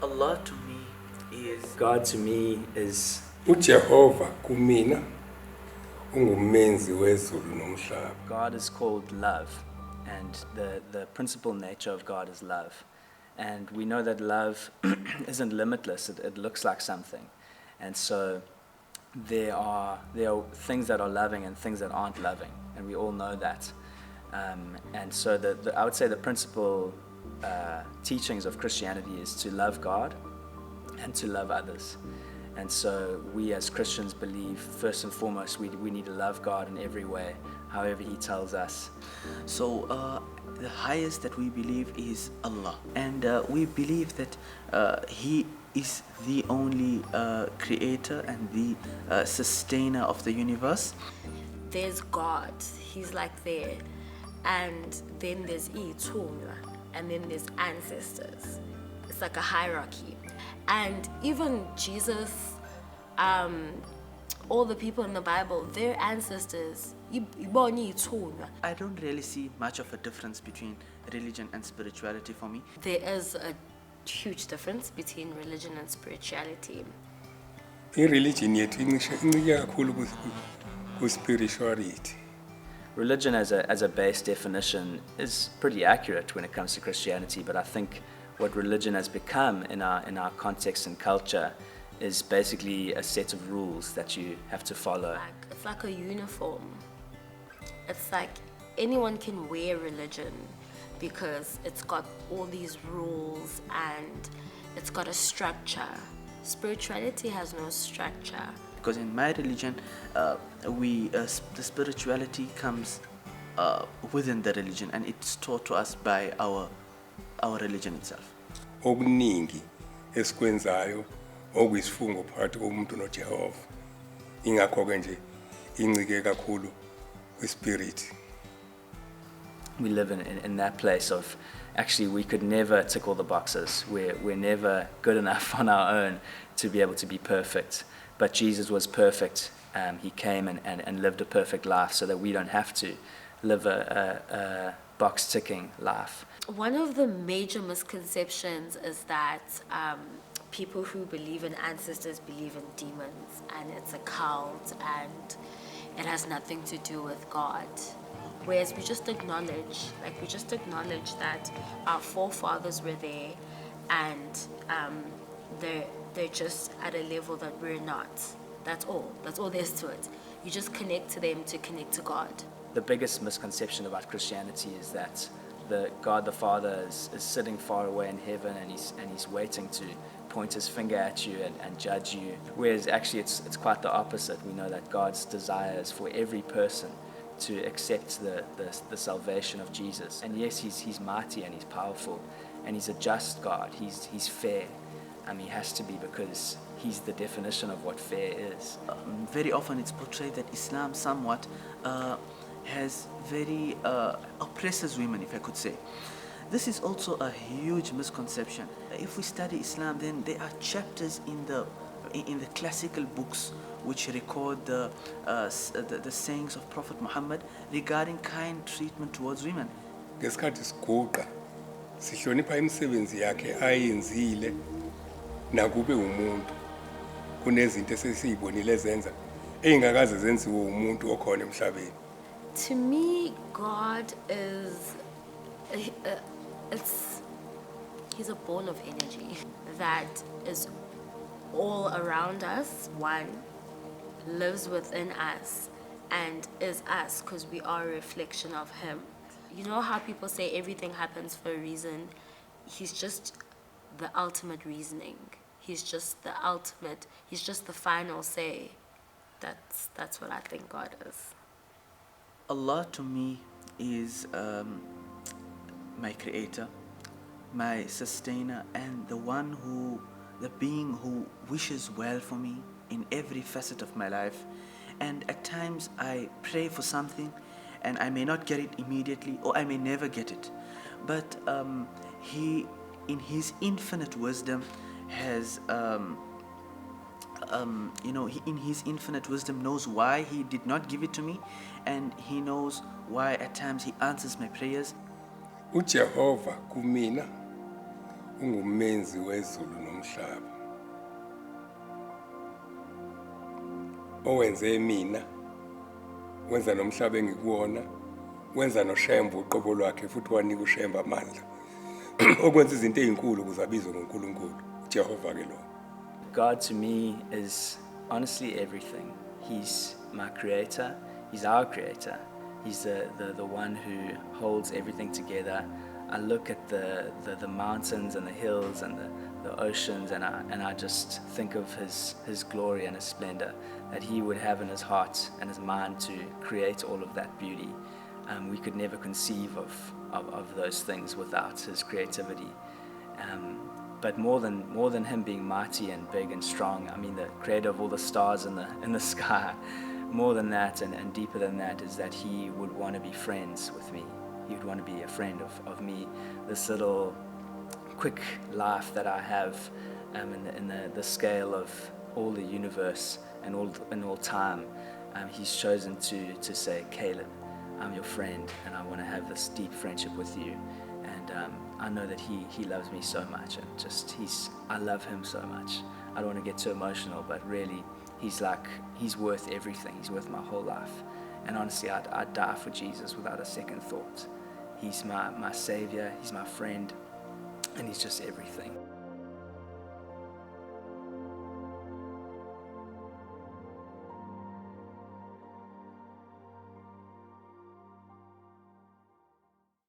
Allah to me is God to me is uJehova kumina ungumenzi wezulu nomhlaba. God is called love, and the principal nature of God is love. And we know that love isn't limitless, it looks like something. And so there are things that are loving and things that aren't loving, and we all know that. And so I would say the principal teachings of Christianity is to love God and to love others. And so we as Christians believe, first and foremost, we need to love God in every way, however He tells us. so the highest that we believe is Allah, and we believe that He is the only creator and the sustainer of the universe. There's God, He's like there, and then there's Ithunywa, and then there's ancestors. It's like a hierarchy. And even Jesus, all the people in the Bible, their ancestors, I don't really see much of a difference between religion and spirituality for me. there is a huge difference between religion and spirituality. I-religion yethu incike kakhulu ku-spirituality. Religion as a base definition is pretty accurate when it comes to Christianity, but I think what religion has become in our context and culture is basically a set of rules that you have to follow. It's like a uniform. It's like anyone can wear religion because it's got all these rules and it's got a structure. Spirituality has no structure. Because in my religion, the spirituality comes within the religion, and it's taught to us by our religion itself. Okuningi esikwenzayo okuyisifungo phakathi komuntu noJehova. Ingakho-ke nje incike kakhulu kwi-spirit. We live in that place of actually we could never tick all the boxes. We're never good enough on our own to be able to be perfect. But Jesus was perfect. He came and lived a perfect life so that we don't have to live a box-ticking life. One of the major misconceptions is that people who believe in ancestors believe in demons, and it's a cult, and it has nothing to do with God. Whereas we just acknowledge that our forefathers were there, and they're just at a level that we're not. That's all there is to it. You just connect to them to connect to God. The biggest misconception about Christianity is that God the Father is sitting far away in heaven and he's waiting to point his finger at you and judge you. Whereas actually it's quite the opposite. We know that God's desire is for every person to accept the salvation of Jesus. And yes, he's mighty and he's powerful and he's a just God. He's fair. He has to be, because he's the definition of what fair is. Very often it's portrayed that Islam somewhat has very oppresses women, if I could say. This is also a huge misconception. If we study Islam, then there are chapters in the classical books which record the sayings of Prophet Muhammad regarding kind treatment towards women. Ngesikhathi siguqa sihlonipha imisebenzi yakhe ayenzile nakube umuntu kunezinto esesizibonile ezenza engakaze zenziwe umuntu okhona emhlabeni. To me, God is he's a ball of energy that is all around us, one, lives within us, and is us because we are a reflection of him. You know how people say everything happens for a reason? He's just the ultimate reasoning. He's just the final say. That's what I think God is. Allah to me is my creator, my sustainer, and the being who wishes well for me in every facet of my life. And at times I pray for something and I may not get it immediately, or I may never get it. But he, in his infinite wisdom, has he in his infinite wisdom knows why he did not give it to me, and he knows why at times he answers my prayers. uJehova kumina ungumenzi wezulu nomhlaba owenze mina wenza nomhlaba engikuwona wenza noShemba uqobo lwakhe futhi wanika uShemba amandla okwenza izinto ezinkulu ukuze abizwe ngoNkulunkulu uJehova ke lo. God to me is honestly everything. He's my creator. He's our creator. He's the one who holds everything together. I look at the mountains and the hills and the oceans, and I just think of his glory and his splendor that he would have in his heart and his mind to create all of that beauty. We could never conceive of those things without his creativity. But more than him being mighty and big and strong, I mean the creator of all the stars in the sky, more than that and deeper than that is that he would want to be friends with me. He would want to be a friend of me. This little quick life that I have in the scale of all the universe and all time, he's chosen to say, Caleb, I'm your friend and I want to have this deep friendship with you. And I know that he loves me so much, and I love him so much. I don't want to get too emotional, but really he's worth everything. He's worth my whole life. And honestly, I'd die for Jesus without a second thought. He's my savior, he's my friend, and he's just everything.